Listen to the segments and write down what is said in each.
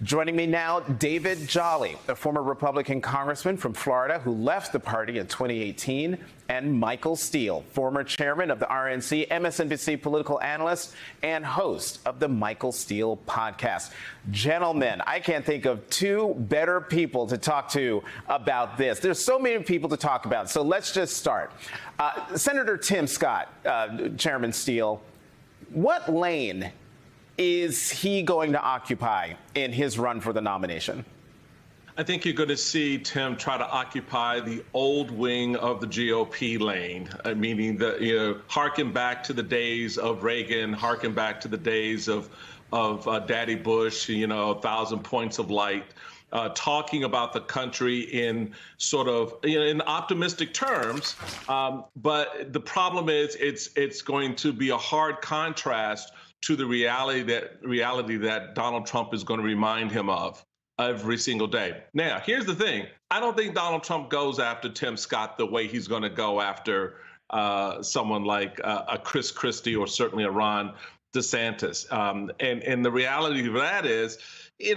Joining me now, David Jolly, a former Republican congressman from Florida who left the party in 2018, and Michael Steele, former chairman of the RNC, MSNBC political analyst, and host of the Michael Steele podcast. Gentlemen, I can't think of two better people to talk to about this. There's so many people to talk about, so let's just start. Senator Tim Scott, Chairman Steele, what lane is he going to occupy in his run for the nomination? I think you're going to see Tim try to occupy the old wing of the GOP lane, meaning harken back to the days of Reagan, harken back to the days of Daddy Bush, 1,000 points of light, talking about the country in sort of in optimistic terms. But the problem is it's going to be a hard contrast to the reality that Donald Trump is going to remind him of every single day. Now, here's the thing. I don't think Donald Trump goes after Tim Scott the way he's going to go after someone like a Chris Christie or certainly a Ron DeSantis. And the reality of that is, he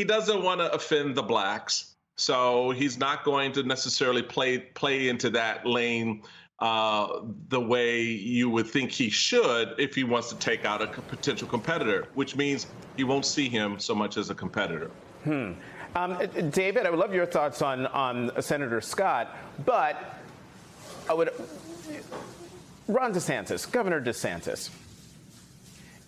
doesn't want to offend the blacks. So he's not going to necessarily play into that lane the way you would think he should if he wants to take out a potential competitor, which means you won't see him so much as a competitor. David, I would love your thoughts on Senator Scott, but Ron DeSantis, Governor DeSantis,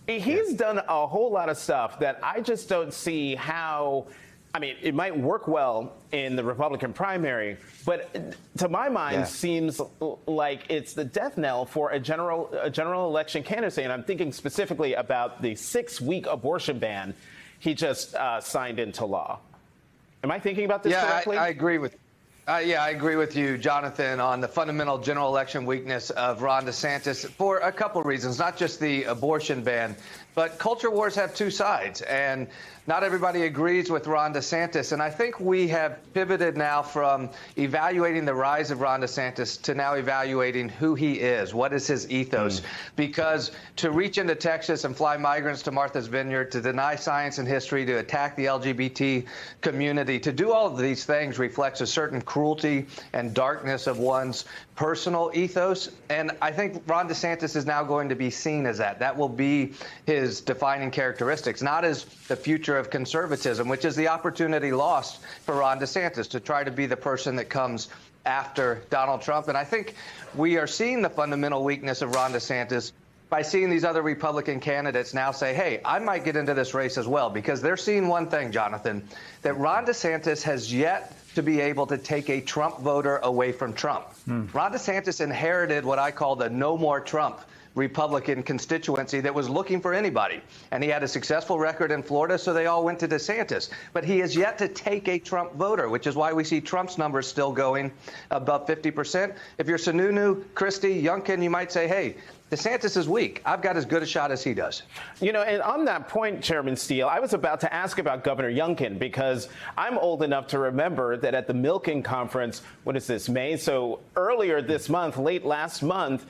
he's done a whole lot of stuff that I just don't see how. I mean, it might work well in the Republican primary, but to my mind, seems like it's the death knell for a general election candidacy. And I'm thinking specifically about the 6-week abortion ban he just signed into law. Am I thinking about this correctly? I agree with. I agree with you, Jonathan, on the fundamental general election weakness of Ron DeSantis for a couple of reasons, not just the abortion ban, but culture wars have two sides, and not everybody agrees with Ron DeSantis. And I think we have pivoted now from evaluating the rise of Ron DeSantis to now evaluating who he is, what is his ethos, because to reach into Texas and fly migrants to Martha's Vineyard, to deny science and history, to attack the LGBT community, to do all of these things reflects a certain cruelty and darkness of one's personal ethos. And I think Ron DeSantis is now going to be seen as that. That will be his defining characteristics, not as the future of conservatism, which is the opportunity lost for Ron DeSantis to try to be the person that comes after Donald Trump. And I think we are seeing the fundamental weakness of Ron DeSantis by seeing these other Republican candidates now say, hey, I might get into this race as well, because they're seeing one thing, Jonathan, that Ron DeSantis has yet to be able to take a Trump voter away from Trump. Ron DeSantis inherited what I call the no more Trump Republican constituency that was looking for anybody. And he had a successful record in Florida, so they all went to DeSantis. But he has yet to take a Trump voter, which is why we see Trump's numbers still going above 50%. If you're Sununu, Christie, Youngkin, you might say, hey, DeSantis is weak. I've got as good a shot as he does. And on that point, Chairman Steele, I was about to ask about Governor Youngkin, because I'm old enough to remember that at the Milken Conference, what is this, May? So earlier this month, late last month,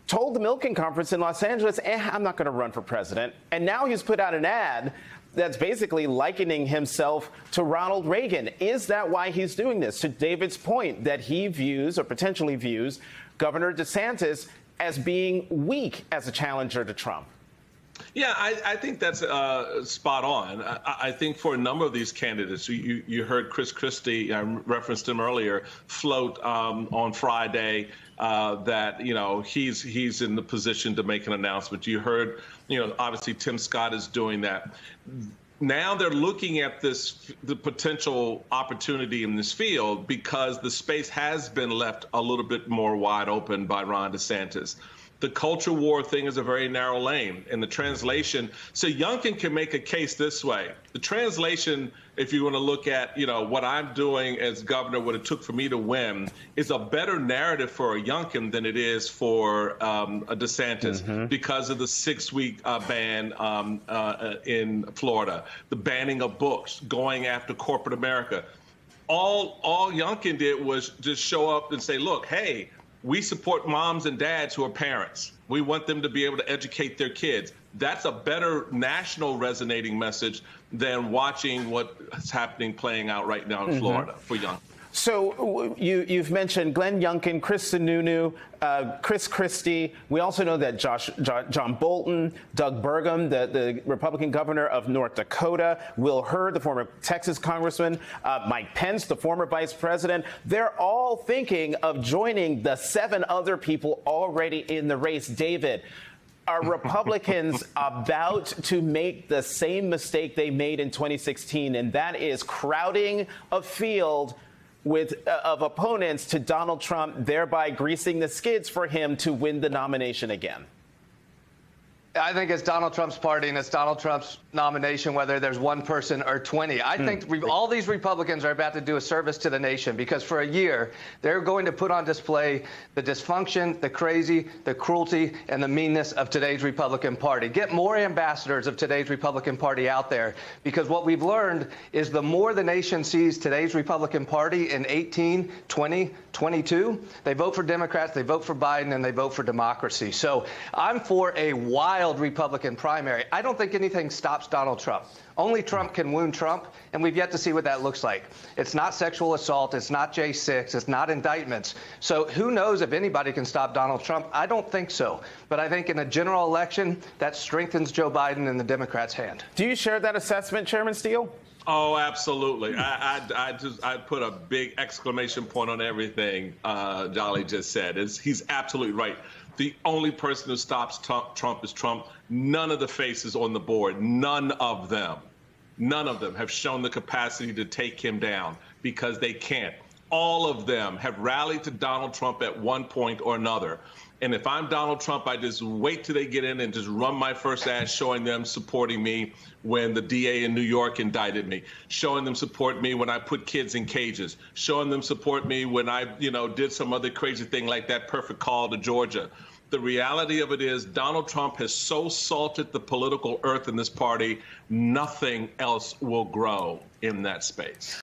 told the Milken Conference in Los Angeles, I'm not going to run for president. And now he's put out an ad that's basically likening himself to Ronald Reagan. Is that why he's doing this? To David's point, that he views or potentially views Governor DeSantis as being weak as a challenger to Trump. Yeah, I think that's spot on. I think for a number of these candidates, you heard Chris Christie, I referenced him earlier, float on Friday that, he's in the position to make an announcement. You heard, obviously Tim Scott is doing that. Now they're looking at the potential opportunity in this field because the space has been left a little bit more wide open by Ron DeSantis. The culture war thing is a very narrow lane, and the translation. So Youngkin can make a case this way. The translation, if you want to look at, what I'm doing as governor, what it took for me to win, is a better narrative for a Youngkin than it is for a DeSantis because of the 6-week ban in Florida, the banning of books, going after corporate America. All Youngkin did was just show up and say, look, hey, We support moms and dads who are parents. We want them to be able to educate their kids. That's a better national resonating message than watching what's happening playing out right now in Florida for young. So you've mentioned Glenn Youngkin, Chris Sununu, Chris Christie. We also know that John Bolton, Doug Burgum, the Republican governor of North Dakota, Will Hurd, the former Texas congressman, Mike Pence, the former vice president. They're all thinking of joining the 7 other people already in the race. David, are Republicans about to make the same mistake they made in 2016, and that is crowding a field of opponents to Donald Trump, thereby greasing the skids for him to win the nomination again? I think it's Donald Trump's party and it's Donald Trump's nomination, whether there's 1 person or 20. I think all these Republicans are about to do a service to the nation, because for a year, they're going to put on display the dysfunction, the crazy, the cruelty, and the meanness of today's Republican Party. Get more ambassadors of today's Republican Party out there, because what we've learned is the more the nation sees today's Republican Party in 18, 20, 22, they vote for Democrats, they vote for Biden, and they vote for democracy. So I'm for a wild Republican primary. I don't think anything stops Donald Trump. Only Trump can wound Trump, and we've yet to see what that looks like. It's not sexual assault. It's not J6. It's not indictments. So who knows if anybody can stop Donald Trump? I don't think so. But I think in a general election, that strengthens Joe Biden in the Democrats' hand. Do you share that assessment, Chairman Steele? Oh, absolutely. I put a big exclamation point on everything Jolly just said. He's absolutely right. The only person who stops Trump is Trump. None of the faces on the board, none of them have shown the capacity to take him down, because they can't. All of them have rallied to Donald Trump at one point or another. And if I'm Donald Trump, I just wait till they get in and just run my first ad showing them supporting me when the DA in New York indicted me, showing them support me when I put kids in cages, showing them support me when I, did some other crazy thing like that perfect call to Georgia. The reality of it is Donald Trump has so salted the political earth in this party, nothing else will grow in that space.